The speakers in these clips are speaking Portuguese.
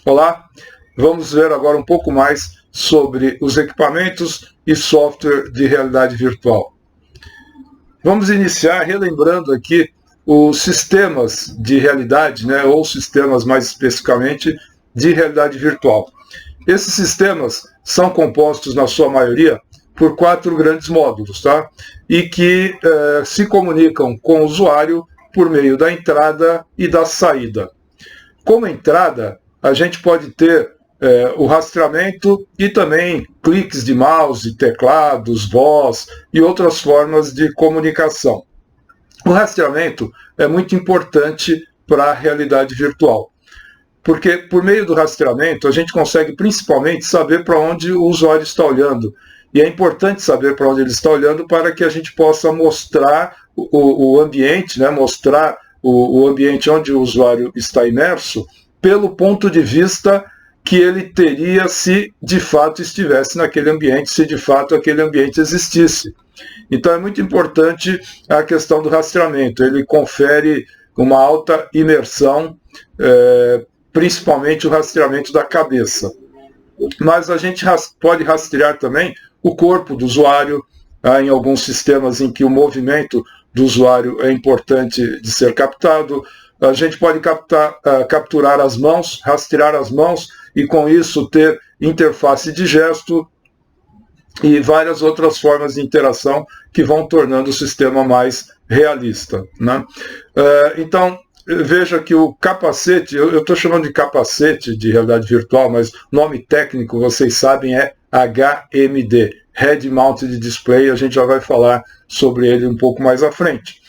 Olá, vamos ver agora um pouco mais sobre os equipamentos e software de realidade virtual. Vamos iniciar relembrando aqui os sistemas de realidade, ou sistemas mais especificamente de realidade virtual. Esses sistemas são compostos, na sua maioria, por 4 grandes módulos, tá? E que se comunicam com o usuário por meio da entrada e da saída. Como entrada, a gente pode ter o rastreamento e também cliques de mouse, teclados, voz e outras formas de comunicação. O rastreamento é muito importante para a realidade virtual, porque por meio do rastreamento a gente consegue principalmente saber para onde o usuário está olhando. E é importante saber para onde ele está olhando para que a gente possa mostrar o ambiente, mostrar o ambiente onde o usuário está imerso, pelo ponto de vista que ele teria se de fato estivesse naquele ambiente, se de fato aquele ambiente existisse. Então é muito importante a questão do rastreamento, ele confere uma alta imersão, principalmente o rastreamento da cabeça. Mas a gente pode rastrear também o corpo do usuário, em alguns sistemas em que o movimento do usuário é importante de ser captado. A gente pode capturar as mãos, rastrear as mãos e com isso ter interface de gesto e várias outras formas de interação que vão tornando o sistema mais realista, Então, veja que o capacete, eu estou chamando de capacete de realidade virtual, mas o nome técnico, vocês sabem, é HMD, Head Mounted Display, a gente já vai falar sobre ele um pouco mais à frente.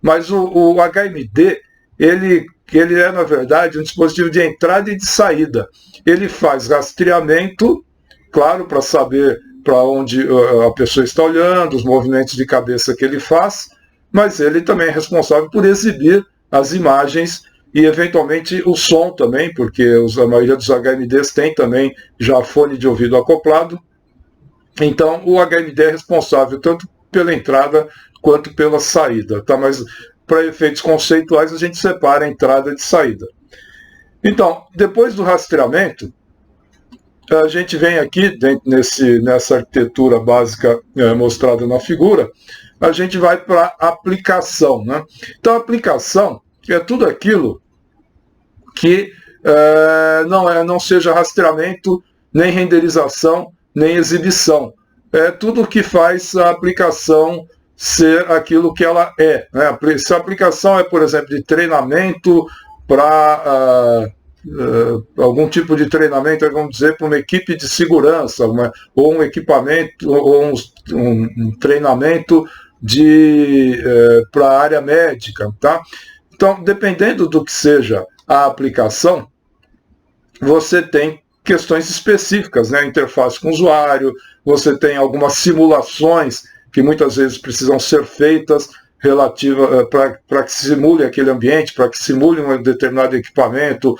Mas o HMD, ele é, na verdade, um dispositivo de entrada e de saída. Ele faz rastreamento, claro, para saber para onde a pessoa está olhando, os movimentos de cabeça que ele faz, mas ele também é responsável por exibir as imagens e, eventualmente, o som também, porque a maioria dos HMDs tem também já fone de ouvido acoplado. Então, o HMD é responsável tanto pela entrada quanto pela saída, tá? Mas para efeitos conceituais a gente separa a entrada de saída. Então, depois do rastreamento, a gente vem aqui, nessa arquitetura básica mostrada na figura, a gente vai para a aplicação, Então, a aplicação é tudo aquilo que não seja rastreamento, nem renderização, nem exibição. É tudo que faz a aplicação ser aquilo que ela é. Se a aplicação é, por exemplo, de treinamento para algum tipo de treinamento, vamos dizer, para uma equipe de segurança, ou um equipamento, ou um treinamento para a área médica, tá? Então, dependendo do que seja a aplicação, você tem questões específicas, interface com o usuário, você tem algumas simulações que muitas vezes precisam ser feitas relativa para que simule aquele ambiente, para que simule um determinado equipamento,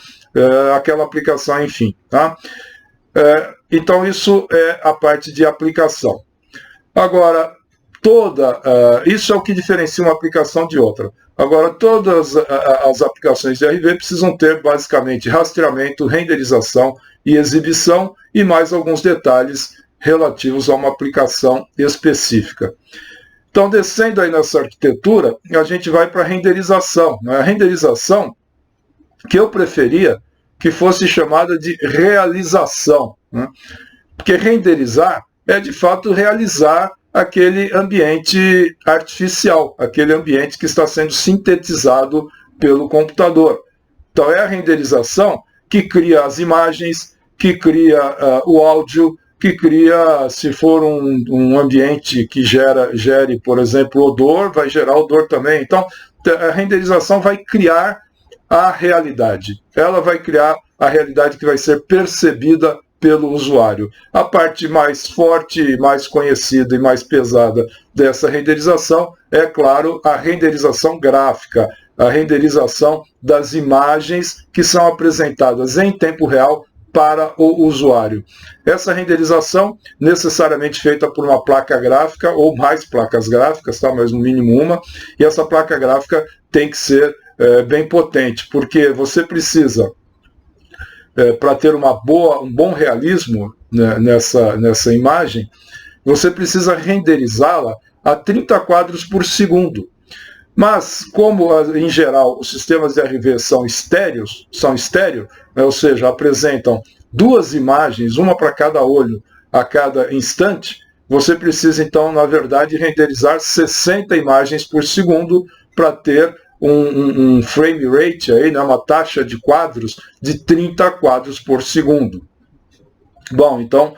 aquela aplicação, enfim. Tá? Então, isso é a parte de aplicação. Agora, isso é o que diferencia uma aplicação de outra. Agora, todas as aplicações de RV precisam ter, basicamente, rastreamento, renderização e exibição, e mais alguns detalhes relativos a uma aplicação específica. Então, descendo aí nessa arquitetura, a gente vai para a renderização. A renderização, que eu preferia que fosse chamada de realização. Porque renderizar é, de fato, realizar aquele ambiente artificial, aquele ambiente que está sendo sintetizado pelo computador. Então, é a renderização que cria as imagens, que cria o áudio, que cria, se for um ambiente que gere, por exemplo, odor, vai gerar odor também. Então, a renderização vai criar a realidade. Ela vai criar a realidade que vai ser percebida pelo usuário. A parte mais forte, mais conhecida e mais pesada dessa renderização é, claro, a renderização gráfica, a renderização das imagens que são apresentadas em tempo real para o usuário. Essa renderização, necessariamente feita por uma placa gráfica ou mais placas gráficas, tá? Mas no mínimo uma, e essa placa gráfica tem que ser bem potente, porque você precisa para ter um bom realismo, né, nessa imagem, você precisa renderizá-la a 30 quadros por segundo. Mas, como em geral os sistemas de RV são estéreo, né, ou seja, apresentam duas imagens, uma para cada olho a cada instante, você precisa então, na verdade, renderizar 60 imagens por segundo para ter um frame rate, aí, né, uma taxa de quadros de 30 quadros por segundo. Bom, então,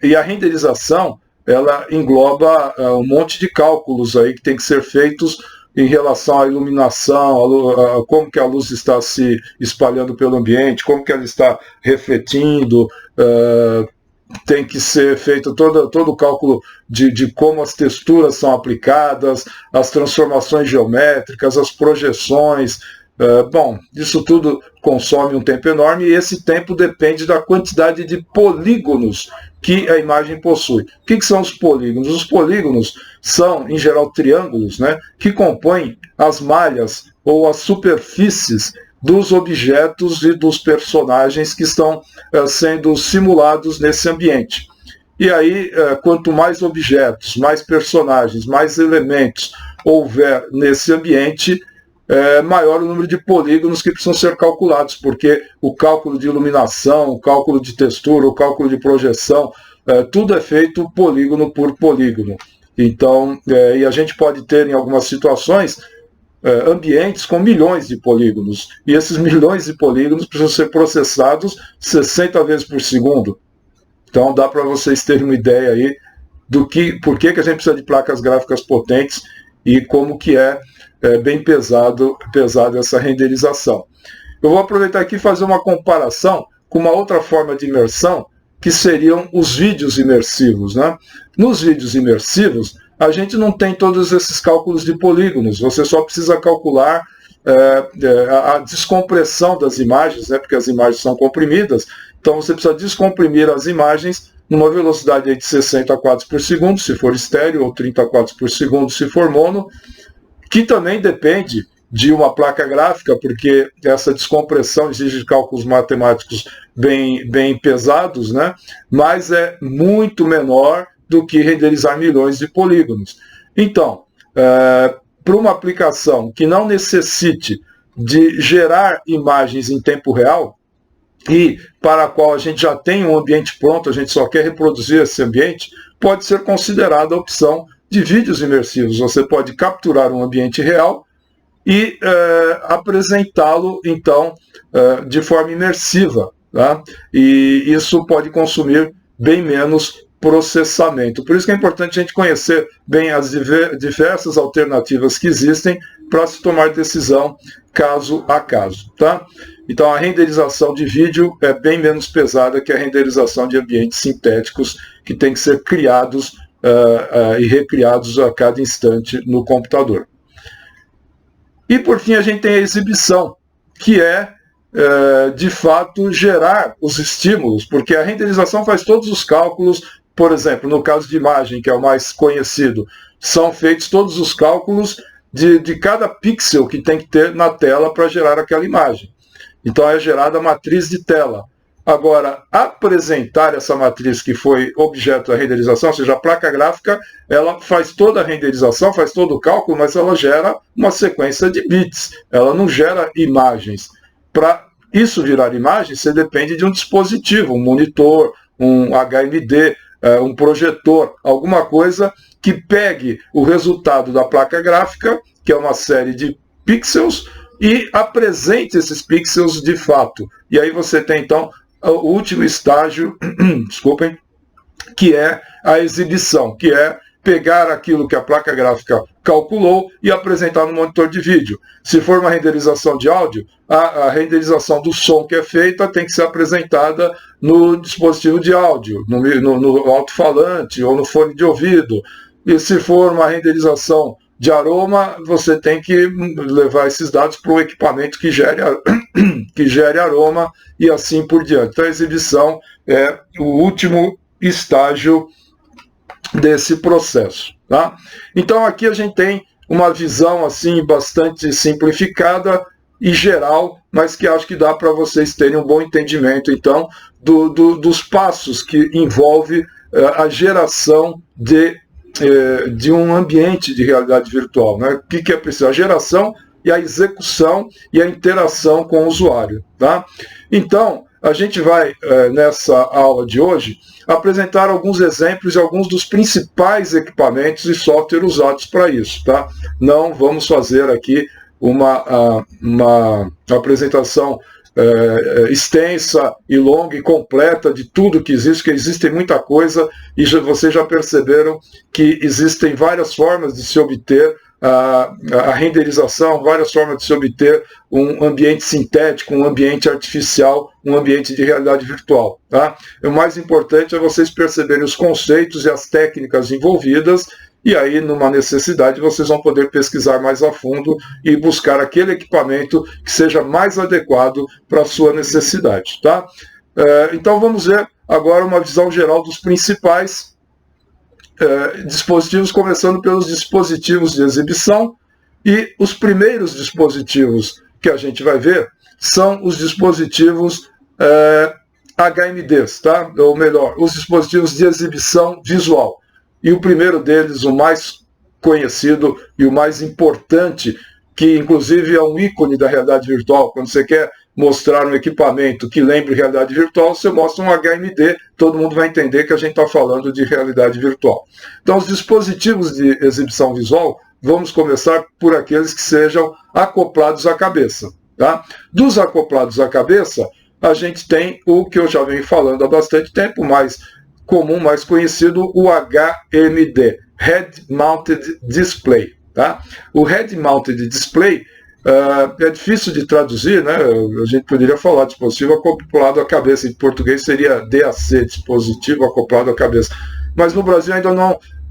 e a renderização, ela engloba um monte de cálculos aí que tem que ser feitos em relação à iluminação, como que a luz está se espalhando pelo ambiente, como que ela está refletindo, tem que ser feito todo o cálculo de como as texturas são aplicadas, as transformações geométricas, as projeções. Bom, isso tudo consome um tempo enorme e esse tempo depende da quantidade de polígonos que a imagem possui. O que são os polígonos? Os polígonos são, em geral, triângulos, né, que compõem as malhas ou as superfícies dos objetos e dos personagens que estão sendo simulados nesse ambiente. E aí, quanto mais objetos, mais personagens, mais elementos houver nesse ambiente, maior o número de polígonos que precisam ser calculados, porque o cálculo de iluminação, o cálculo de textura, o cálculo de projeção, tudo é feito polígono por polígono. Então, e a gente pode ter em algumas situações ambientes com milhões de polígonos, e esses milhões de polígonos precisam ser processados 60 vezes por segundo. Então dá para vocês terem uma ideia aí por que a gente precisa de placas gráficas potentes e como que é bem pesado essa renderização. Eu vou aproveitar aqui e fazer uma comparação com uma outra forma de imersão, que seriam os vídeos imersivos, né? Nos vídeos imersivos, a gente não tem todos esses cálculos de polígonos, você só precisa calcular a descompressão das imagens, né? Porque as imagens são comprimidas, então você precisa descomprimir as imagens numa velocidade de 60 quadros por segundo, se for estéreo, ou 30 quadros por segundo, se for mono, que também depende de uma placa gráfica, porque essa descompressão exige cálculos matemáticos bem pesados, né? Mas é muito menor do que renderizar milhões de polígonos. Então, para uma aplicação que não necessite de gerar imagens em tempo real, e para a qual a gente já tem um ambiente pronto, a gente só quer reproduzir esse ambiente, pode ser considerada a opção de vídeos imersivos. Você pode capturar um ambiente real e apresentá-lo, então, de forma imersiva. Tá? E isso pode consumir bem menos processamento. Por isso que é importante a gente conhecer bem as diversas alternativas que existem para se tomar decisão caso a caso. Tá? Então, a renderização de vídeo é bem menos pesada que a renderização de ambientes sintéticos que tem que ser criados e recriados a cada instante no computador. E, por fim, a gente tem a exibição, que é, de fato, gerar os estímulos, porque a renderização faz todos os cálculos. Por exemplo, no caso de imagem, que é o mais conhecido, são feitos todos os cálculos de cada pixel que tem que ter na tela para gerar aquela imagem. Então é gerada a matriz de tela. Agora, apresentar essa matriz que foi objeto da renderização, ou seja, a placa gráfica, ela faz toda a renderização, faz todo o cálculo, mas ela gera uma sequência de bits, ela não gera imagens. Para isso virar imagem, você depende de um dispositivo, um monitor, um HMD, um projetor, alguma coisa que pegue o resultado da placa gráfica, que é uma série de pixels, e apresente esses pixels de fato. E aí você tem, então, o último estágio, desculpem, que é a exibição, que é pegar aquilo que a placa gráfica calculou e apresentar no monitor de vídeo. Se for uma renderização de áudio, a renderização do som que é feita tem que ser apresentada no dispositivo de áudio, no alto-falante ou no fone de ouvido. E se for uma renderização de aroma, você tem que levar esses dados para o equipamento que gere aroma e assim por diante. Então a exibição é o último estágio desse processo. Tá? Então aqui a gente tem uma visão assim bastante simplificada e geral, mas que acho que dá para vocês terem um bom entendimento, então, dos passos que envolve a geração de um ambiente de realidade virtual. Né? O que é preciso? A geração e a execução e a interação com o usuário. Tá? Então, a gente vai, nessa aula de hoje, apresentar alguns exemplos de alguns dos principais equipamentos e software usados para isso. Tá? Não vamos fazer aqui uma apresentação extensa e longa e completa de tudo que existe, que existe muita coisa, e vocês já perceberam que existem várias formas de se obter a renderização, várias formas de se obter um ambiente sintético, um ambiente artificial, um ambiente de realidade virtual. Tá? O mais importante é vocês perceberem os conceitos e as técnicas envolvidas, e aí, numa necessidade, vocês vão poder pesquisar mais a fundo e buscar aquele equipamento que seja mais adequado para a sua necessidade. Tá? Então, vamos ver agora uma visão geral dos principais dispositivos, começando pelos dispositivos de exibição. E os primeiros dispositivos que a gente vai ver são os dispositivos HMDs, tá? Ou melhor, os dispositivos de exibição visual. E o primeiro deles, o mais conhecido e o mais importante, que inclusive é um ícone da realidade virtual. Quando você quer mostrar um equipamento que lembre realidade virtual, você mostra um HMD, todo mundo vai entender que a gente está falando de realidade virtual. Então, os dispositivos de exibição visual, vamos começar por aqueles que sejam acoplados à cabeça. Tá? Dos acoplados à cabeça, a gente tem o que eu já venho falando há bastante tempo, mais comum, mais conhecido, o HMD, Head Mounted Display. Tá? O Head Mounted Display é difícil de traduzir, né? A gente poderia falar dispositivo acoplado à cabeça, em português seria DAC, dispositivo acoplado à cabeça. Mas no Brasil ainda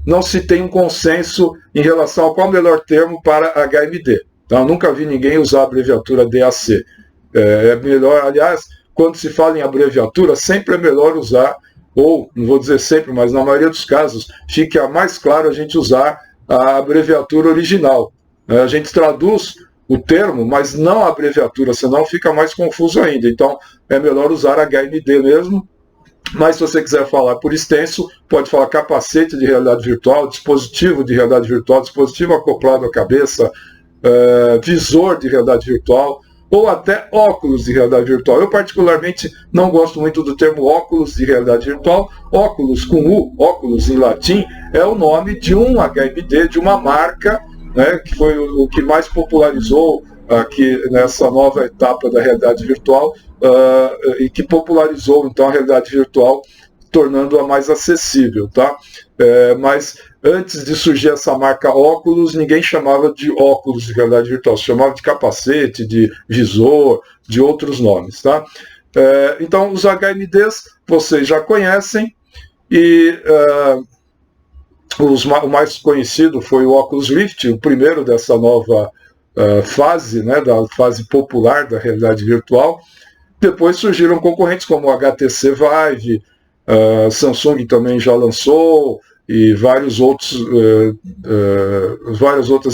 não se tem um consenso em relação a qual o melhor termo para HMD. Tá? Eu nunca vi ninguém usar a abreviatura DAC. É melhor, aliás, quando se fala em abreviatura, sempre é melhor usar, ou não vou dizer sempre, mas na maioria dos casos, fica mais claro a gente usar a abreviatura original. A gente traduz o termo, mas não a abreviatura, senão fica mais confuso ainda. Então, é melhor usar HMD mesmo. Mas se você quiser falar por extenso, pode falar capacete de realidade virtual, dispositivo de realidade virtual, dispositivo acoplado à cabeça, visor de realidade virtual, ou até óculos de realidade virtual. Eu particularmente não gosto muito do termo óculos de realidade virtual. Óculos com U, óculos em latim, é o nome de um HMD, de uma marca, né, que foi o que mais popularizou aqui nessa nova etapa da realidade virtual, e que popularizou então a realidade virtual, tornando-a mais acessível. Tá? Mas antes de surgir essa marca óculos, ninguém chamava de óculos de realidade virtual, se chamava de capacete, de visor, de outros nomes. Tá? Então, os HMDs vocês já conhecem, e o mais conhecido foi o Oculus Rift, o primeiro dessa nova fase, né, da fase popular da realidade virtual. Depois surgiram concorrentes como o HTC Vive, Samsung também já lançou, e várias outras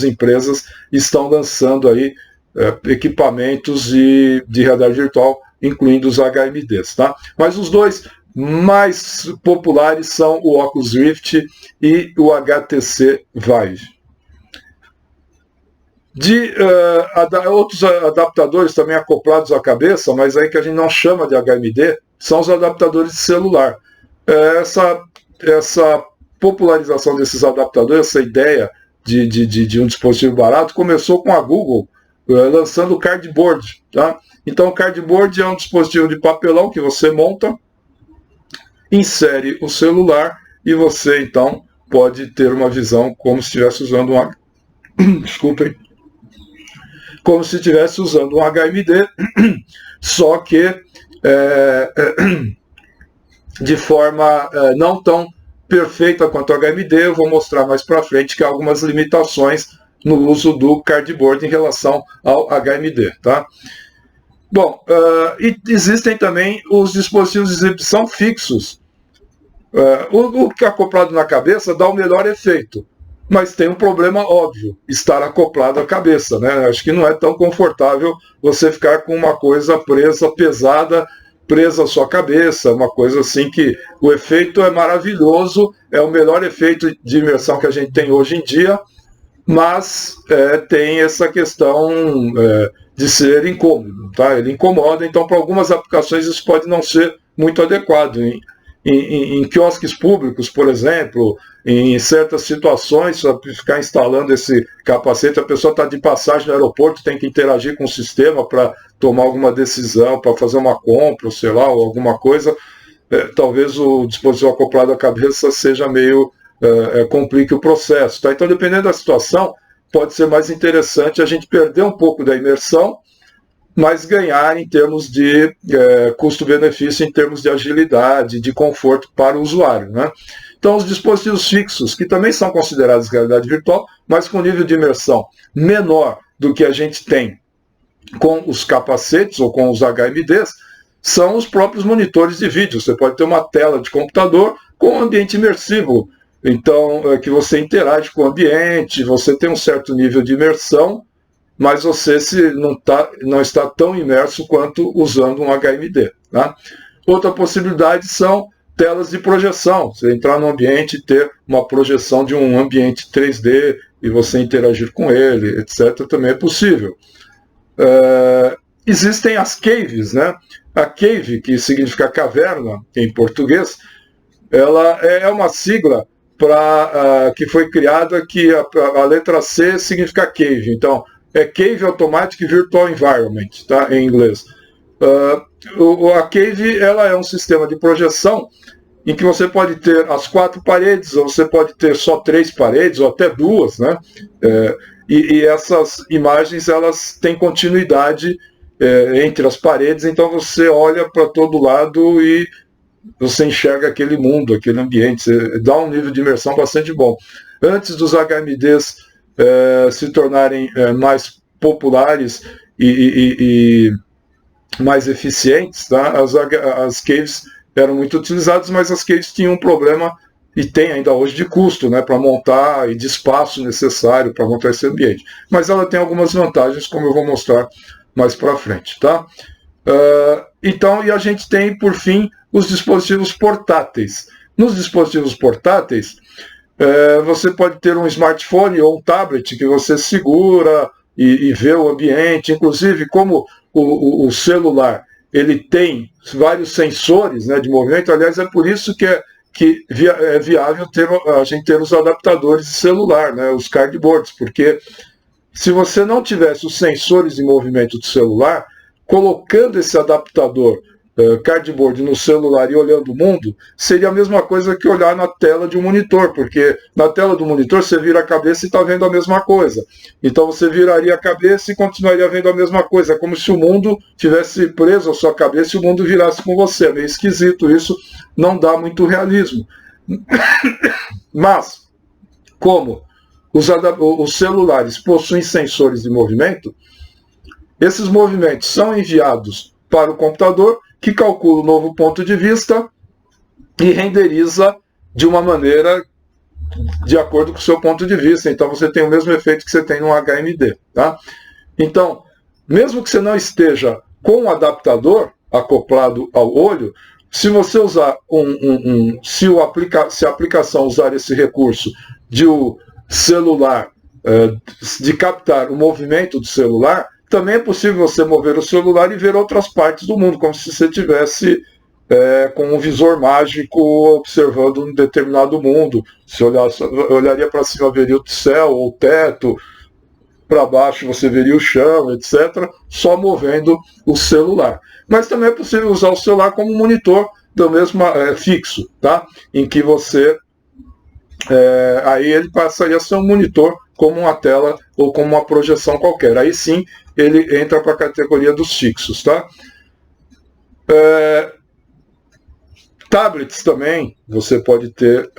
empresas estão lançando aí equipamentos de realidade virtual, incluindo os HMDs. Tá? Mas os dois mais populares são o Oculus Rift e o HTC Vive. Outros adaptadores também acoplados à cabeça, mas aí que a gente não chama de HMD, são os adaptadores de celular. Essa popularização desses adaptadores, essa ideia de um dispositivo barato, começou com a Google lançando o Cardboard. Tá? Então o Cardboard é um dispositivo de papelão que você monta, insere o celular e você então pode ter uma visão como se estivesse usando desculpem, como se estivesse usando um HMD, só que de forma não tão perfeita quanto o HMD. Eu vou mostrar mais para frente que há algumas limitações no uso do Cardboard em relação ao HMD. Tá? Bom, e existem também os dispositivos de exibição fixos. O que é acoplado na cabeça dá o melhor efeito. mas tem um problema óbvio, estar acoplado à cabeça, né? Acho que não é tão confortável você ficar com uma coisa presa, pesada, presa à sua cabeça, uma coisa assim que o efeito é maravilhoso, é o melhor efeito de imersão que a gente tem hoje em dia, mas tem essa questão de ser incômodo, tá? Ele incomoda, então para algumas aplicações isso pode não ser muito adequado. Em quiosques públicos, por exemplo, em certas situações, para ficar instalando esse capacete, a pessoa está de passagem no aeroporto, tem que interagir com o sistema para tomar alguma decisão, para fazer uma compra, sei lá, ou alguma coisa, talvez o dispositivo acoplado à cabeça seja meio complique o processo. Tá? Então, dependendo da situação, pode ser mais interessante a gente perder um pouco da imersão, mas ganhar em termos de custo-benefício, em termos de agilidade, de conforto para o usuário. Né? Então, os dispositivos fixos, que também são considerados realidade virtual, mas com nível de imersão menor do que a gente tem com os capacetes ou com os HMDs, são os próprios monitores de vídeo. Você pode ter uma tela de computador com um ambiente imersivo, então que você interage com o ambiente, você tem um certo nível de imersão, mas você não está tão imerso quanto usando um HMD. Tá? Outra possibilidade são telas de projeção. Você entrar no ambiente e ter uma projeção de um ambiente 3D e você interagir com ele, etc., também é possível. Existem as caves, né? A cave, que significa caverna em português, ela é uma sigla que foi criada que a letra C significa cave. Então, é Cave Automatic Virtual Environment, tá? Em inglês. A Cave ela é um sistema de projeção em que você pode ter as 4 paredes, ou você pode ter só 3 paredes, ou até 2, né? E essas imagens elas têm continuidade entre as paredes, então você olha para todo lado e você enxerga aquele mundo, aquele ambiente, você dá um nível de imersão bastante bom. Antes dos HMDs se tornarem mais populares e mais eficientes, tá? As caves eram muito utilizadas, mas as caves tinham um problema, e tem ainda hoje, de custo, né, para montar e de espaço necessário para montar esse ambiente. Mas ela tem algumas vantagens, como eu vou mostrar mais para frente. Tá? Então, e a gente tem, por fim, os dispositivos portáteis. Nos dispositivos portáteis, você pode ter um smartphone ou um tablet que você segura e vê o ambiente. Inclusive, como o celular ele tem vários sensores, né, de movimento, aliás, é por isso que é viável a gente ter os adaptadores de celular, né, os cardboards, porque se você não tivesse os sensores de movimento do celular, colocando esse adaptador cardboard no celular e olhando o mundo, seria a mesma coisa que olhar na tela de um monitor, porque na tela do monitor você vira a cabeça e está vendo a mesma coisa. Então você viraria a cabeça e continuaria vendo a mesma coisa. É como se o mundo tivesse preso à sua cabeça e o mundo virasse com você. É meio esquisito isso, não dá muito realismo. Mas, como os celulares possuem sensores de movimento, esses movimentos são enviados para o computador, que calcula um novo ponto de vista e renderiza de uma maneira de acordo com o seu ponto de vista. Então você tem o mesmo efeito que você tem no HMD. Tá? Então, mesmo que você não esteja com o adaptador acoplado ao olho, se você usar se a aplicação usar esse recurso de o celular, de captar o movimento do celular, também é possível você mover o celular e ver outras partes do mundo, como se você estivesse com um visor mágico observando um determinado mundo. Se olharia para cima, veria o céu ou o teto, para baixo você veria o chão, etc., só movendo o celular. Mas também é possível usar o celular como um monitor do mesmo fixo, tá? Em que você aí ele passaria a ser um monitor como uma tela ou como uma projeção qualquer. Aí sim ele entra para a categoria dos fixos. Tá? Tablets também, você pode ter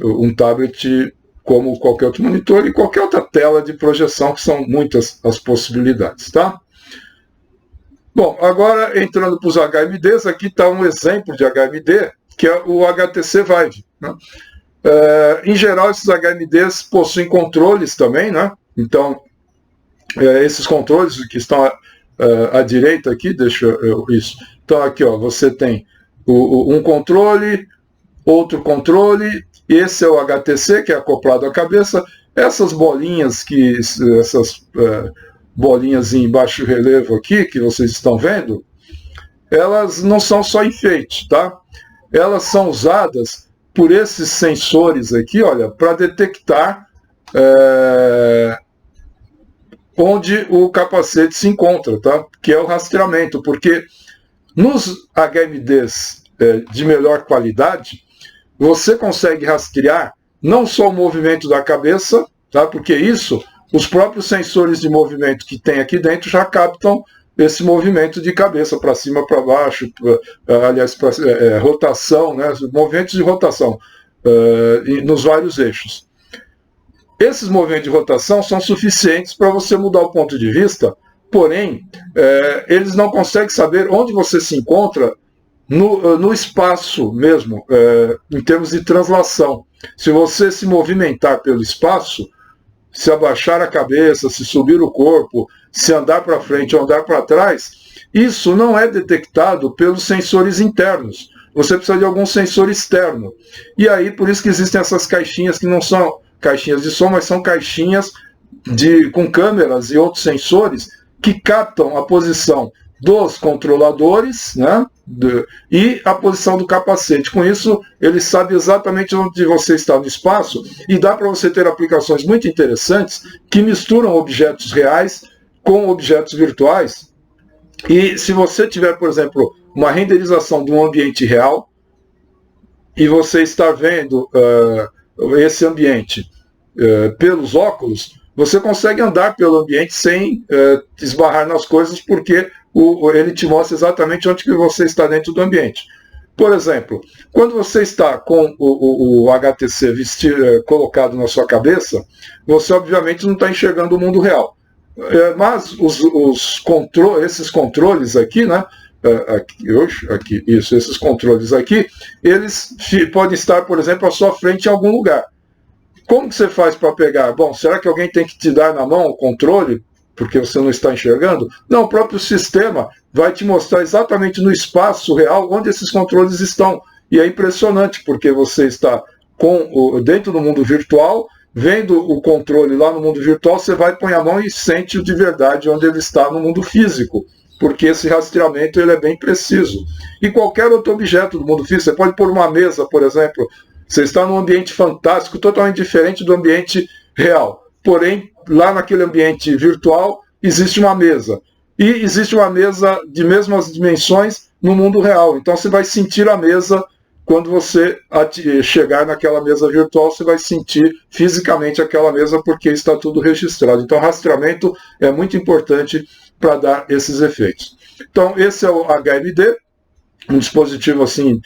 um tablet como qualquer outro monitor e qualquer outra tela de projeção, que são muitas as possibilidades. Tá? Bom, agora entrando para os HMDs, aqui está um exemplo de HMD, que é o HTC Vive. Né? Em geral, esses HMDs possuem controles também, né? Então, esses controles que estão à direita aqui, deixa eu isso. Então, aqui, ó, você tem um controle, outro controle, esse é o HTC, que é acoplado à cabeça. Essas bolinhas, bolinhas em baixo relevo aqui, que vocês estão vendo, elas não são só enfeite, tá? Elas são usadas por esses sensores aqui, olha, para detectar onde o capacete se encontra, tá? Que é o rastreamento, porque nos HMDs de melhor qualidade, você consegue rastrear não só o movimento da cabeça, tá? Porque isso, os próprios sensores de movimento que tem aqui dentro já captam esse movimento de cabeça para cima, para baixo, aliás, rotação, né? Movimentos de rotação nos vários eixos. Esses movimentos de rotação são suficientes para você mudar o ponto de vista, porém, eles não conseguem saber onde você se encontra no espaço mesmo, em termos de translação. Se você se movimentar pelo espaço, se abaixar a cabeça, se subir o corpo, se andar para frente ou andar para trás, isso não é detectado pelos sensores internos. Você precisa de algum sensor externo. E aí, por isso que existem essas caixinhas que não são caixinhas de som, mas são caixinhas com câmeras e outros sensores que captam a posição dos controladores, né, e a posição do capacete. Com isso, ele sabe exatamente onde você está no espaço e dá para você ter aplicações muito interessantes que misturam objetos reais com objetos virtuais. E se você tiver, por exemplo, uma renderização de um ambiente real e você está vendo esse ambiente pelos óculos, você consegue andar pelo ambiente sem esbarrar nas coisas, porque ele te mostra exatamente onde que você está dentro do ambiente. Por exemplo, quando você está com o HTC colocado na sua cabeça, você obviamente não está enxergando o mundo real. Mas esses controles aqui, né? Esses controles aqui, eles podem estar, por exemplo, à sua frente em algum lugar. Como que você faz para pegar? Bom, será que alguém tem que te dar na mão o controle, porque você não está enxergando? Não, o próprio sistema vai te mostrar exatamente no espaço real onde esses controles estão. E é impressionante, porque você está dentro do mundo virtual, vendo o controle lá no mundo virtual, você vai, põe a mão e sente de verdade onde ele está no mundo físico, porque esse rastreamento ele é bem preciso. E qualquer outro objeto do mundo físico, você pode pôr uma mesa, por exemplo, você está num ambiente fantástico, totalmente diferente do ambiente real. Porém, lá naquele ambiente virtual, existe uma mesa. E existe uma mesa de mesmas dimensões no mundo real. Então você vai sentir a mesa, quando você chegar naquela mesa virtual, você vai sentir fisicamente aquela mesa, porque está tudo registrado. Então, rastreamento é muito importante para dar esses efeitos. Então, esse é o HMD, um dispositivo assim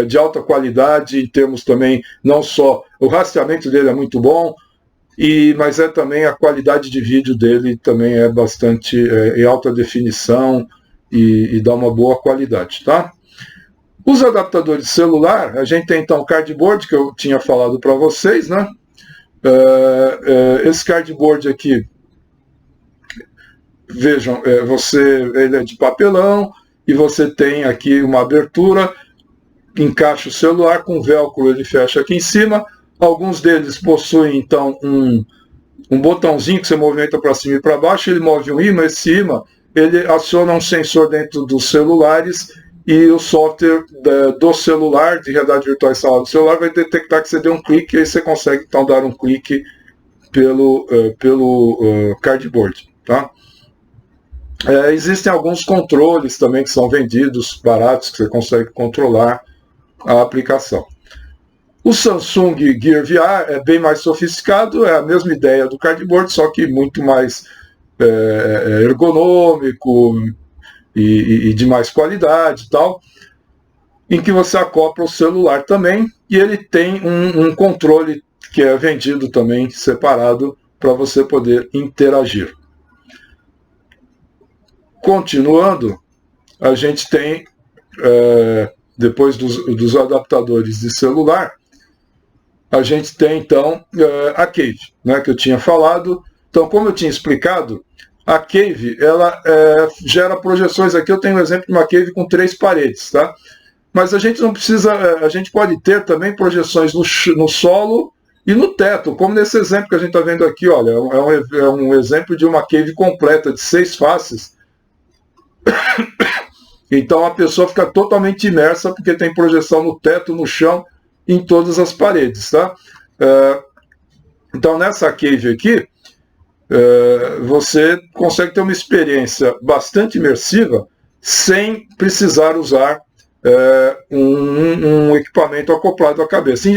de alta qualidade, em termos também, não só o rastreamento dele é muito bom, mas também a qualidade de vídeo dele também é bastante em alta definição e dá uma boa qualidade, tá? Os adaptadores de celular, a gente tem então o cardboard, que eu tinha falado para vocês, né? Esse cardboard aqui, vejam, ele é de papelão, e você tem aqui uma abertura, encaixa o celular com velcro, ele fecha aqui em cima. Alguns deles possuem então um botãozinho que você movimenta para cima e para baixo, ele move um ímã, esse ímã ele aciona um sensor dentro dos celulares, e o software do celular, de realidade virtual instalado no celular, vai detectar que você deu um clique, e aí você consegue então dar um clique pelo cardboard, tá? Existem alguns controles também que são vendidos, baratos, que você consegue controlar a aplicação. O Samsung Gear VR é bem mais sofisticado, é a mesma ideia do cardboard, só que muito mais ergonômico e de mais qualidade e tal, em que você acopla o celular também, e ele tem um controle que é vendido também separado para você poder interagir. Continuando, a gente tem, depois dos adaptadores de celular, a gente tem então a Cave, né, que eu tinha falado. Então, como eu tinha explicado, a Cave ela gera projeções. Aqui eu tenho um exemplo de uma Cave com 3 paredes, tá? Mas a gente não precisa, a gente pode ter também projeções no solo e no teto, como nesse exemplo que a gente está vendo aqui. Olha, é um exemplo de uma Cave completa de 6 faces. Então a pessoa fica totalmente imersa porque tem projeção no teto, no chão, em todas as paredes, tá? Então nessa Cave aqui, você consegue ter uma experiência bastante imersiva sem precisar usar um equipamento acoplado à cabeça.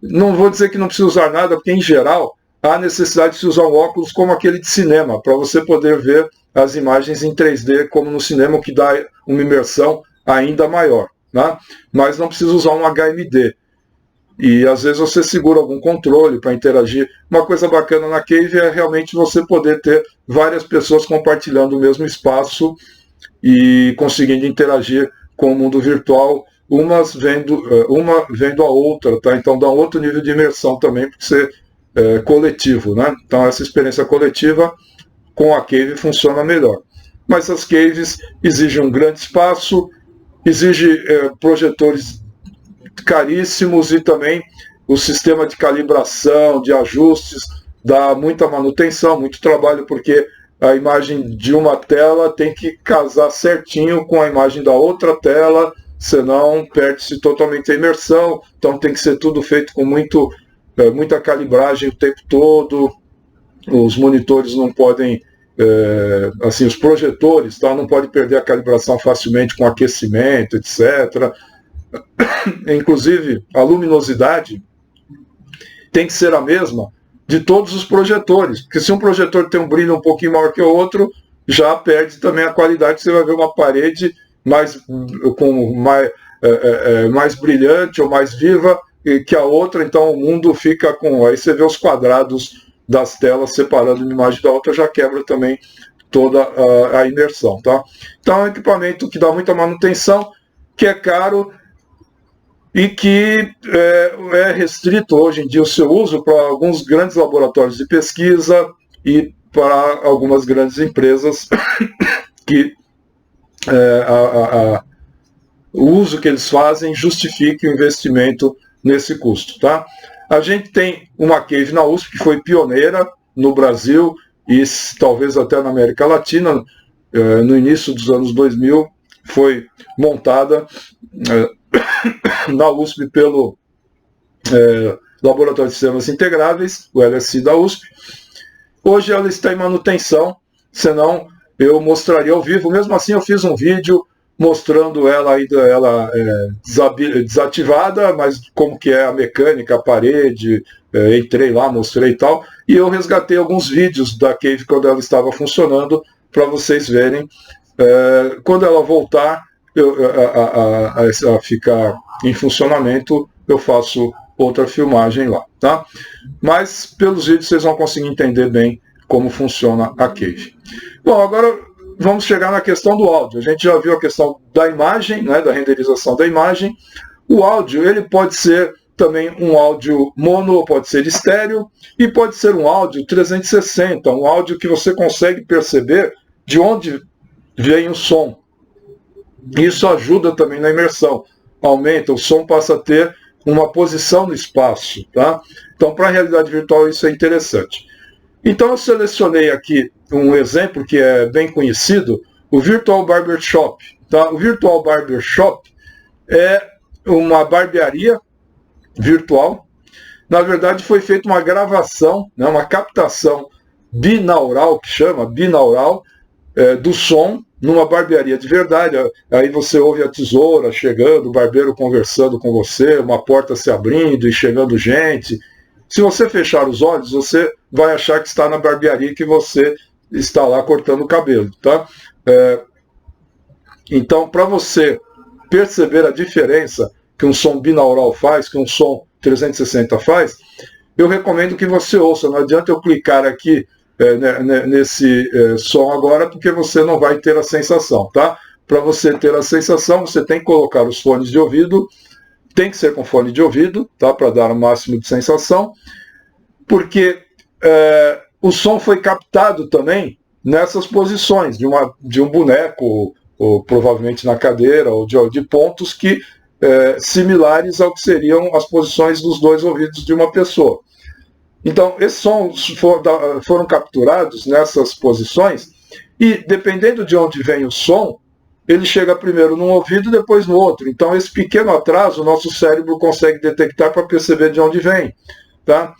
Não vou dizer que não precisa usar nada, porque em geral há necessidade de se usar um óculos como aquele de cinema, para você poder ver as imagens em 3D como no cinema, o que dá uma imersão ainda maior, né? Mas não precisa usar um HMD. E às vezes você segura algum controle para interagir. Uma coisa bacana na Cave é realmente você poder ter várias pessoas compartilhando o mesmo espaço e conseguindo interagir com o mundo virtual, uma vendo a outra, tá? Então dá um outro nível de imersão também, porque você coletivo, né? Então essa experiência coletiva com a Cave funciona melhor. Mas as Caves exigem um grande espaço, exigem projetores caríssimos e também o sistema de calibração, de ajustes, dá muita manutenção, muito trabalho, porque a imagem de uma tela tem que casar certinho com a imagem da outra tela, senão perde-se totalmente a imersão. Então tem que ser tudo feito com muita calibragem o tempo todo. Os monitores não podem, assim, os projetores, tá, não podem perder a calibração facilmente com aquecimento, etc. Inclusive, a luminosidade tem que ser a mesma de todos os projetores, porque se um projetor tem um brilho um pouquinho maior que o outro, já perde também a qualidade. Você vai ver uma parede mais brilhante ou mais viva que a outra, então o mundo fica com... Aí você vê os quadrados das telas separando uma imagem da outra, já quebra também toda a imersão, tá? Então é um equipamento que dá muita manutenção, que é caro e que é restrito hoje em dia o seu uso para alguns grandes laboratórios de pesquisa e para algumas grandes empresas que o uso que eles fazem justifique o investimento nesse custo, tá? A gente tem uma Cave na USP que foi pioneira no Brasil e talvez até na América Latina, no início dos anos 2000, foi montada na USP pelo Laboratório de Sistemas Integráveis, o LSI da USP. Hoje ela está em manutenção, senão eu mostraria ao vivo. Mesmo assim eu fiz um vídeo mostrando ela ainda desativada, mas como que é a mecânica, a parede, entrei lá, mostrei e tal, e eu resgatei alguns vídeos da Cave quando ela estava funcionando, para vocês verem. Quando ela voltar a ficar em funcionamento, eu faço outra filmagem lá, tá? Mas pelos vídeos vocês vão conseguir entender bem como funciona a Cave. Bom, agora vamos chegar na questão do áudio. A gente já viu a questão da imagem, né, da renderização da imagem. O áudio, ele pode ser também um áudio mono, pode ser estéreo, e pode ser um áudio 360, um áudio que você consegue perceber de onde vem o som. Isso ajuda também na imersão. Aumenta, o som passa a ter uma posição no espaço, tá? Então, para a realidade virtual, isso é interessante. Então, eu selecionei aqui um exemplo que é bem conhecido, o Virtual Barbershop. Tá? O Virtual Barbershop é uma barbearia virtual. Na verdade, foi feita uma gravação, né, uma captação binaural, que chama binaural, do som numa barbearia de verdade. Aí você ouve a tesoura chegando, o barbeiro conversando com você, uma porta se abrindo e chegando gente. Se você fechar os olhos, você vai achar que está na barbearia, que você está lá cortando o cabelo, tá? Então, para você perceber a diferença que um som binaural faz, que um som 360 faz, eu recomendo que você ouça. Não adianta eu clicar aqui nesse som agora, porque você não vai ter a sensação, tá? Para você ter a sensação, você tem que colocar os fones de ouvido tem que ser com fone de ouvido, tá? Para dar o máximo de sensação, porque o som foi captado também nessas posições de um boneco, ou provavelmente na cadeira, ou de pontos que similares ao que seriam as posições dos dois ouvidos de uma pessoa. Então, esses sons foram capturados nessas posições, e dependendo de onde vem o som, ele chega primeiro num ouvido e depois no outro. Então, esse pequeno atraso, o nosso cérebro consegue detectar para perceber de onde vem. Tá?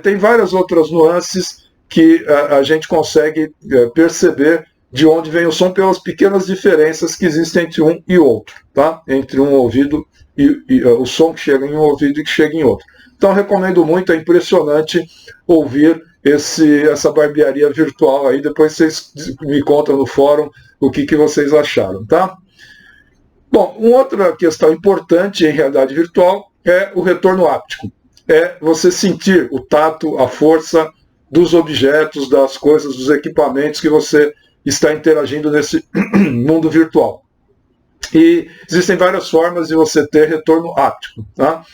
Tem várias outras nuances que a gente consegue perceber de onde vem o som pelas pequenas diferenças que existem entre um e outro. Tá? Entre um ouvido e o som que chega em um ouvido e que chega em outro. Então, recomendo muito, é impressionante ouvir essa barbearia virtual aí. Depois vocês me contam no fórum o que vocês acharam, tá? Bom, uma outra questão importante em realidade virtual é o retorno áptico. É você sentir o tato, a força dos objetos, das coisas, dos equipamentos que você está interagindo nesse mundo virtual. E existem várias formas de você ter retorno áptico, tá?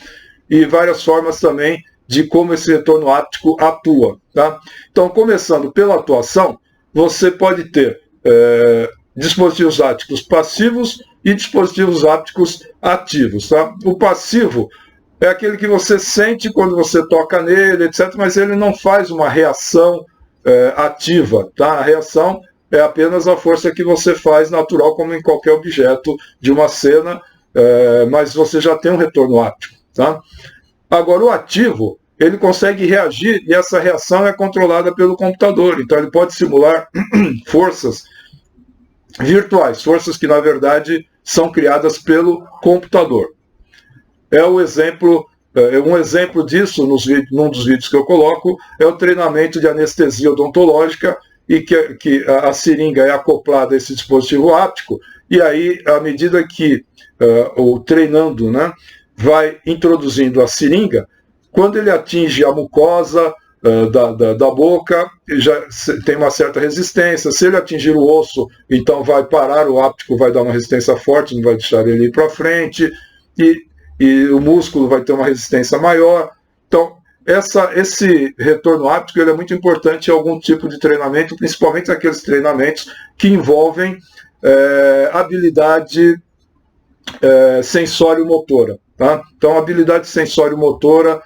E várias formas também de como esse retorno áptico atua. Tá? Então, começando pela atuação, você pode ter dispositivos ápticos passivos e dispositivos ápticos ativos. Tá? O passivo é aquele que você sente quando você toca nele, etc., mas ele não faz uma reação ativa. Tá? A reação é apenas a força que você faz natural, como em qualquer objeto de uma cena, mas você já tem um retorno áptico. Tá? Agora, o ativo, ele consegue reagir e essa reação é controlada pelo computador. Então, ele pode simular forças virtuais, forças que, na verdade, são criadas pelo computador. Um exemplo disso, num dos vídeos que eu coloco, é o treinamento de anestesia odontológica, e que a seringa é acoplada a esse dispositivo áptico, e aí, à medida que o treinando, né, vai introduzindo a seringa, quando ele atinge a mucosa da boca, já tem uma certa resistência. Se ele atingir o osso, então vai parar, o áptico vai dar uma resistência forte, não vai deixar ele ir para frente, e o músculo vai ter uma resistência maior. Então, esse retorno áptico ele é muito importante em algum tipo de treinamento, principalmente aqueles treinamentos que envolvem habilidade sensório-motora. Tá? Então, a habilidade sensório-motora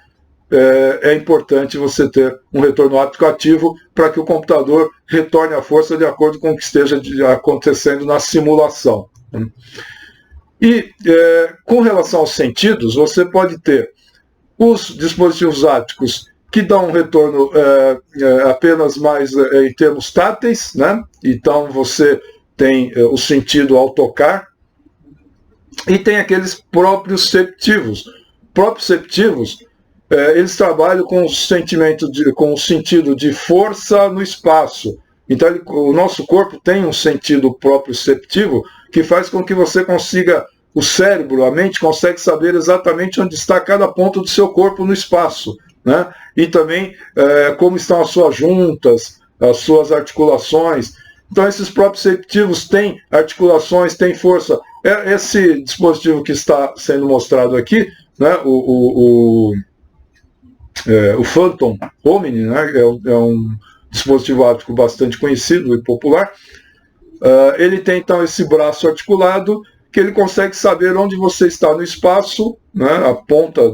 é importante você ter um retorno áptico ativo para que o computador retorne a força de acordo com o que esteja acontecendo na simulação. E com relação aos sentidos, você pode ter os dispositivos ápticos que dão um retorno apenas mais em termos táteis, né? Então você tem o sentido ao tocar, e tem aqueles proprioceptivos. Proprioceptivos, eles trabalham com o sentido de força no espaço. Então, o nosso corpo tem um sentido proprioceptivo que faz com que você consiga, o cérebro, a mente, consegue saber exatamente onde está cada ponto do seu corpo no espaço. Né? E também como estão as suas juntas, as suas articulações. Então, esses proprioceptivos têm articulações, têm força. Esse dispositivo que está sendo mostrado aqui, né, o Phantom Omni, né, é um dispositivo áptico bastante conhecido e popular. Ele tem, então, esse braço articulado, que ele consegue saber onde você está no espaço, né, a ponta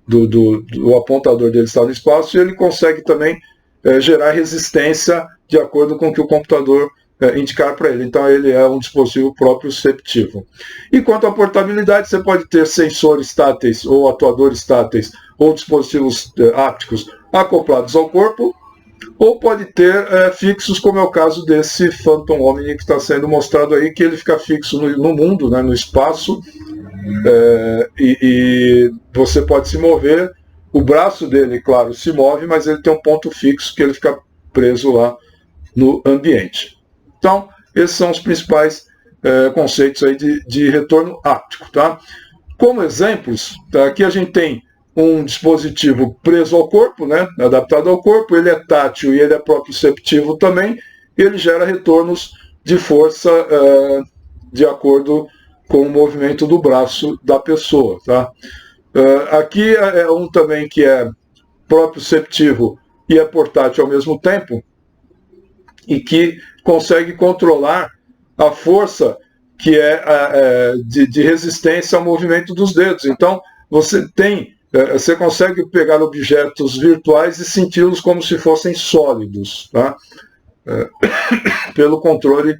do apontador dele está no espaço, e ele consegue também gerar resistência de acordo com o que o computador indicar para ele. Então, ele é um dispositivo proprioceptivo. E quanto à portabilidade, você pode ter sensores táteis ou atuadores táteis ou dispositivos ápticos acoplados ao corpo, ou pode ter fixos, como é o caso desse Phantom Omni que está sendo mostrado aí, que ele fica fixo no mundo, né, no espaço, e você pode se mover. O braço dele, claro, se move, mas ele tem um ponto fixo que ele fica preso lá no ambiente. Então, esses são os principais conceitos aí de retorno áptico. Tá? Como exemplos, tá, aqui a gente tem um dispositivo preso ao corpo, né, adaptado ao corpo, ele é tátil e ele é proprioceptivo também, e ele gera retornos de força de acordo com o movimento do braço da pessoa. Tá? Aqui é um também que é proprioceptivo e é portátil ao mesmo tempo, e que consegue controlar a força que é de resistência ao movimento dos dedos. Então, você consegue pegar objetos virtuais e senti-los como se fossem sólidos, tá? Pelo controle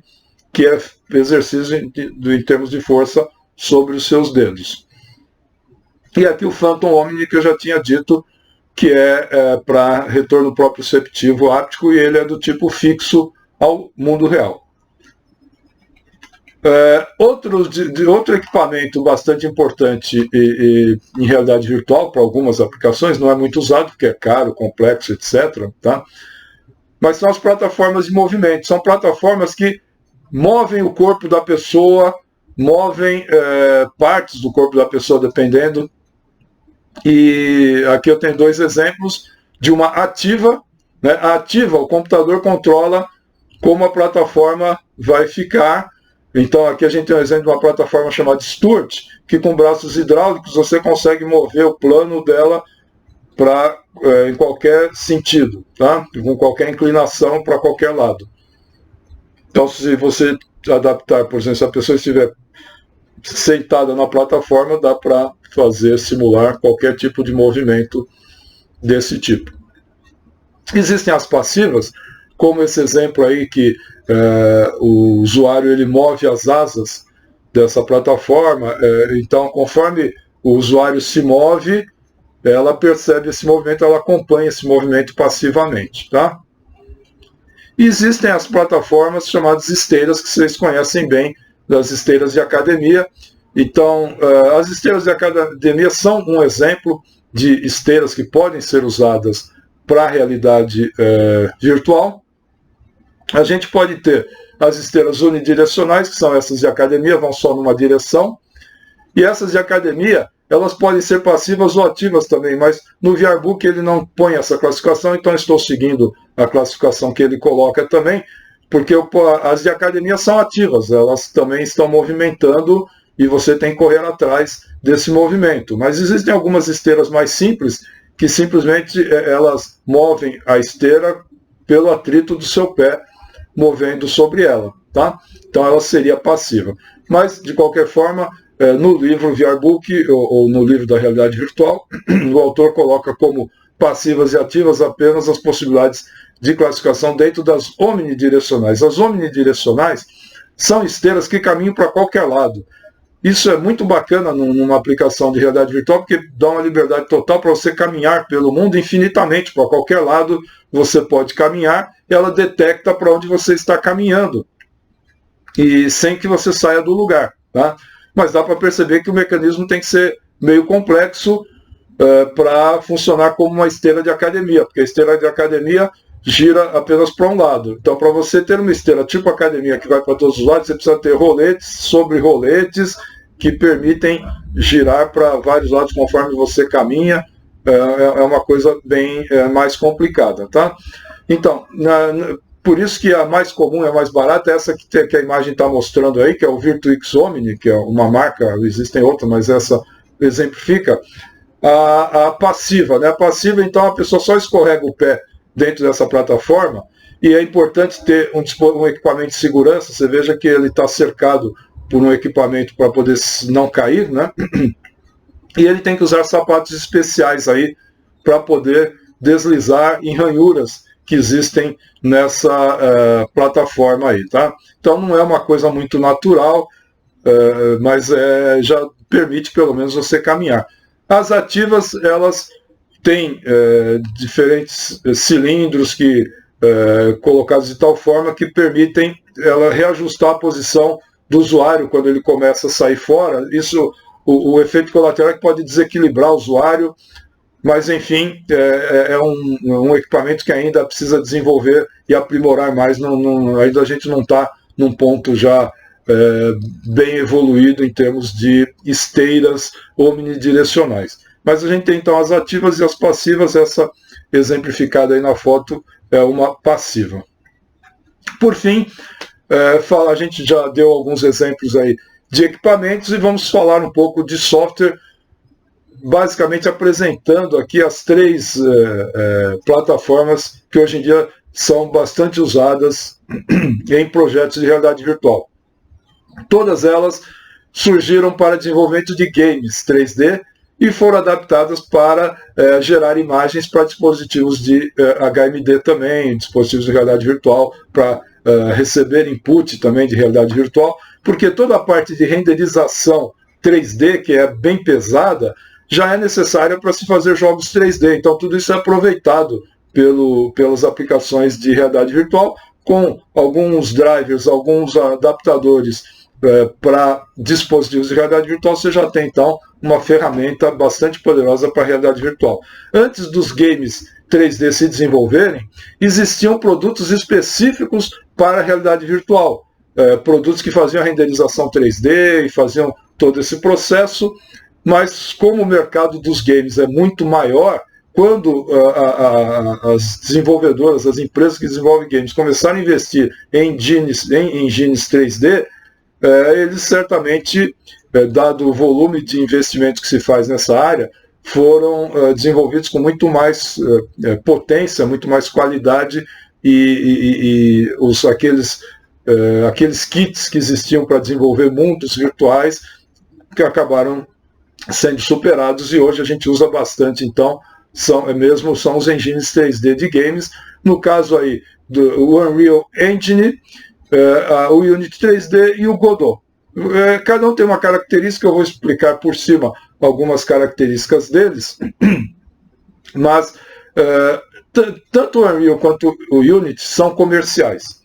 que é exercício em termos de força sobre os seus dedos. E aqui o Phantom Omni, que eu já tinha dito, que é para retorno proprioceptivo áptico, e ele é do tipo fixo ao mundo real. Outro equipamento bastante importante em realidade virtual, para algumas aplicações, não é muito usado, porque é caro, complexo, etc. Tá? Mas são as plataformas de movimento. São plataformas que movem o corpo da pessoa, movem partes do corpo da pessoa, dependendo. E aqui eu tenho dois exemplos de uma ativa. Né? A ativa, o computador controla como a plataforma vai ficar. Então aqui a gente tem um exemplo de uma plataforma chamada Stuart, que com braços hidráulicos você consegue mover o plano dela em qualquer sentido, tá? Com qualquer inclinação para qualquer lado. Então se você adaptar, por exemplo, se a pessoa estiver sentada na plataforma, dá para simular qualquer tipo de movimento desse tipo. Existem as passivas, como esse exemplo aí que o usuário ele move as asas dessa plataforma, então conforme o usuário se move, ela percebe esse movimento, ela acompanha esse movimento passivamente. Tá? E existem as plataformas chamadas esteiras, que vocês conhecem bem, das esteiras de academia. Então, as esteiras de academia são um exemplo de esteiras que podem ser usadas para a realidade virtual. A gente pode ter as esteiras unidirecionais, que são essas de academia, vão só numa direção. E essas de academia, elas podem ser passivas ou ativas também, mas no VRBook ele não põe essa classificação, então estou seguindo a classificação que ele coloca também, porque as de academia são ativas, elas também estão movimentando e você tem que correr atrás desse movimento. Mas existem algumas esteiras mais simples, que simplesmente elas movem a esteira pelo atrito do seu pé, movendo sobre ela, tá? Então ela seria passiva. Mas, de qualquer forma, no livro VRBook, ou no livro da realidade virtual, o autor coloca como passivas e ativas apenas as possibilidades de classificação dentro das omnidirecionais. As omnidirecionais são esteiras que caminham para qualquer lado. Isso é muito bacana numa aplicação de realidade virtual, porque dá uma liberdade total para você caminhar pelo mundo infinitamente, para qualquer lado você pode caminhar, e ela detecta para onde você está caminhando, e sem que você saia do lugar. Tá? Mas dá para perceber que o mecanismo tem que ser meio complexo para funcionar como uma esteira de academia, porque a esteira de academia gira apenas para um lado. Então, para você ter uma esteira tipo academia que vai para todos os lados, você precisa ter roletes sobre roletes que permitem girar para vários lados conforme você caminha. É uma coisa bem mais complicada. Tá? Então, por isso que a mais comum e a mais barata é essa que a imagem está mostrando aí, que é o Virtuix Omni, que é uma marca, existem outras, mas essa exemplifica a passiva. Né? A passiva, então, a pessoa só escorrega o pé dentro dessa plataforma, e é importante ter um equipamento de segurança. Você veja que ele está cercado por um equipamento para poder não cair, né? E ele tem que usar sapatos especiais aí para poder deslizar em ranhuras que existem nessa plataforma aí, tá? Então não é uma coisa muito natural, mas já permite pelo menos você caminhar. As ativas, elas têm diferentes cilindros colocados de tal forma que permitem ela reajustar a posição do usuário quando ele começa a sair fora. Isso, o efeito colateral é que pode desequilibrar o usuário, mas enfim, é um equipamento que ainda precisa desenvolver e aprimorar mais. Ainda a gente não está num ponto já bem evoluído em termos de esteiras omnidirecionais. Mas a gente tem então as ativas e as passivas. Essa exemplificada aí na foto é uma passiva. Por fim, a gente já deu alguns exemplos aí de equipamentos e vamos falar um pouco de software, basicamente apresentando aqui as 3 plataformas que hoje em dia são bastante usadas em projetos de realidade virtual. Todas elas surgiram para desenvolvimento de games 3D e foram adaptadas para gerar imagens para dispositivos de HMD também, dispositivos de realidade virtual, para receber input também de realidade virtual, porque toda a parte de renderização 3D, que é bem pesada, já é necessária para se fazer jogos 3D. Então tudo isso é aproveitado pelas aplicações de realidade virtual, com alguns drivers, alguns adaptadores para dispositivos de realidade virtual. Você já tem então uma ferramenta bastante poderosa para a realidade virtual. Antes dos games 3D se desenvolverem, existiam produtos específicos para a realidade virtual, produtos que faziam a renderização 3D e faziam todo esse processo, mas como o mercado dos games é muito maior, quando as desenvolvedoras, as empresas que desenvolvem games começaram a investir em engines 3D, eles certamente, dado o volume de investimento que se faz nessa área, foram desenvolvidos com muito mais potência, muito mais qualidade, e aqueles kits que existiam para desenvolver mundos virtuais que acabaram sendo superados, e hoje a gente usa bastante, então, são os engines 3D de games. No caso aí do Unreal Engine, o Unity 3D e o Godot. Cada um tem uma característica, eu vou explicar por cima algumas características deles, mas tanto o Unreal quanto o Unity são comerciais,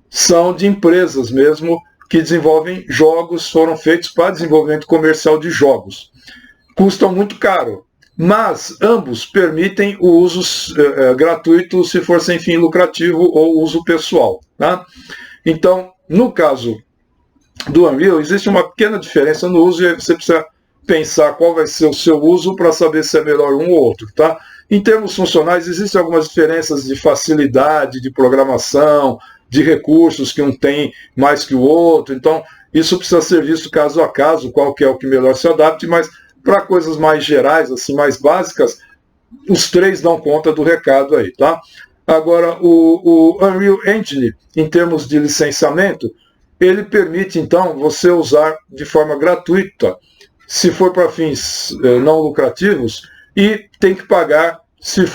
são de empresas mesmo que desenvolvem jogos, foram feitos para desenvolvimento comercial de jogos. Custam muito caro, mas ambos permitem o uso gratuito se for sem fim lucrativo ou uso pessoal. Tá? Então, no caso do Unreal, existe uma pequena diferença no uso, e aí você precisa pensar qual vai ser o seu uso para saber se é melhor um ou outro. Tá? Em termos funcionais, existem algumas diferenças de facilidade, de programação, de recursos que um tem mais que o outro. Então, isso precisa ser visto caso a caso, qual que é o que melhor se adapte, mas para coisas mais gerais, assim, mais básicas, os 3 dão conta do recado aí. Tá? Agora, o Unreal Engine, em termos de licenciamento, ele permite, então, você usar de forma gratuita, se for para fins não lucrativos, e tem que pagar se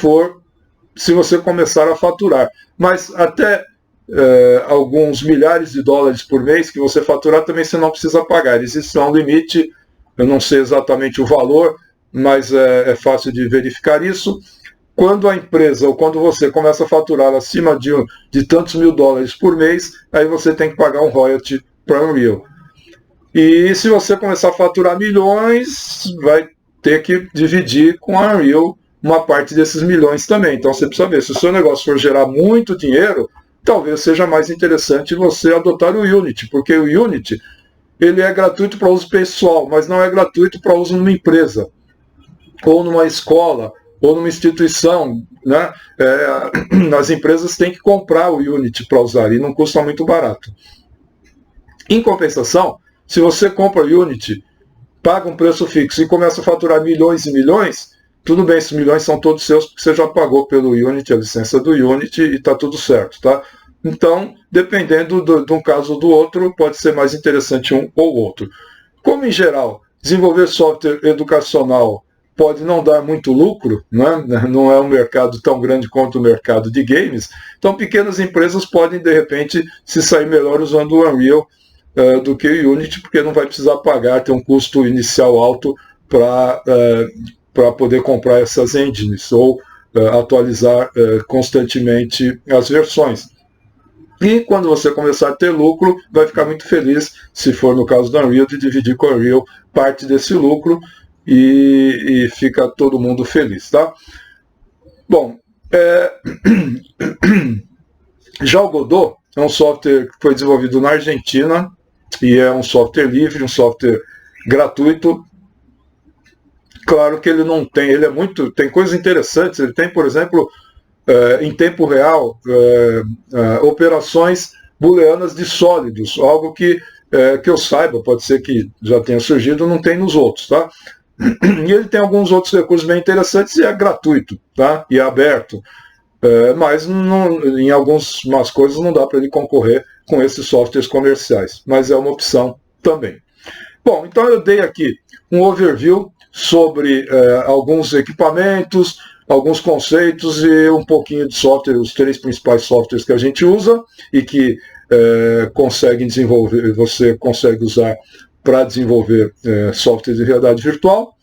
você começar a faturar. Mas até alguns milhares de dólares por mês que você faturar, também você não precisa pagar. Existe um limite, eu não sei exatamente o valor, mas é fácil de verificar isso. Quando a empresa, ou quando você começa a faturar acima de tantos mil dólares por mês, aí você tem que pagar um royalty para a Unreal. E se você começar a faturar milhões, vai ter que dividir com a Unreal uma parte desses milhões também. Então você precisa ver, se o seu negócio for gerar muito dinheiro, talvez seja mais interessante você adotar o Unity, porque o Unity ele é gratuito para uso pessoal, mas não é gratuito para uso numa empresa, ou numa escola, ou numa instituição. Né? As empresas têm que comprar o Unity para usar, e não custa muito barato. Em compensação, se você compra o Unity, paga um preço fixo e começa a faturar milhões e milhões, tudo bem, esses milhões são todos seus, porque você já pagou pelo Unity, a licença do Unity, e está tudo certo. Tá? Então, dependendo de um caso ou do outro, pode ser mais interessante um ou outro. Como, em geral, desenvolver software educacional pode não dar muito lucro, né? Não é um mercado tão grande quanto o mercado de games, então pequenas empresas podem, de repente, se sair melhor usando o Unreal do que o Unity, porque não vai precisar pagar, ter um custo inicial alto para poder comprar essas engines, ou atualizar constantemente as versões. E quando você começar a ter lucro, vai ficar muito feliz, se for no caso do Unreal, de dividir com o Unreal parte desse lucro, e fica todo mundo feliz. Tá? Bom, já o Godot é um software que foi desenvolvido na Argentina, e é um software livre, um software gratuito. Claro que ele não tem, tem coisas interessantes, ele tem, por exemplo, em tempo real, operações booleanas de sólidos, algo que que eu saiba, pode ser que já tenha surgido, não tem nos outros, tá? E ele tem alguns outros recursos bem interessantes e é gratuito, tá? E é aberto. Mas em algumas coisas não dá para ele concorrer com esses softwares comerciais, mas é uma opção também. Bom, então eu dei aqui um overview sobre alguns equipamentos, alguns conceitos e um pouquinho de software, os 3 principais softwares que a gente usa e que conseguem desenvolver, você consegue usar para desenvolver software de realidade virtual.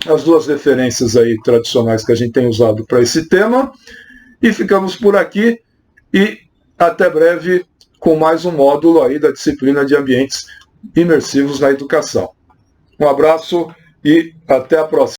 As 2 referências aí tradicionais que a gente tem usado para esse tema. E ficamos por aqui e até breve com mais um módulo aí da disciplina de ambientes imersivos na educação. Um abraço e até a próxima.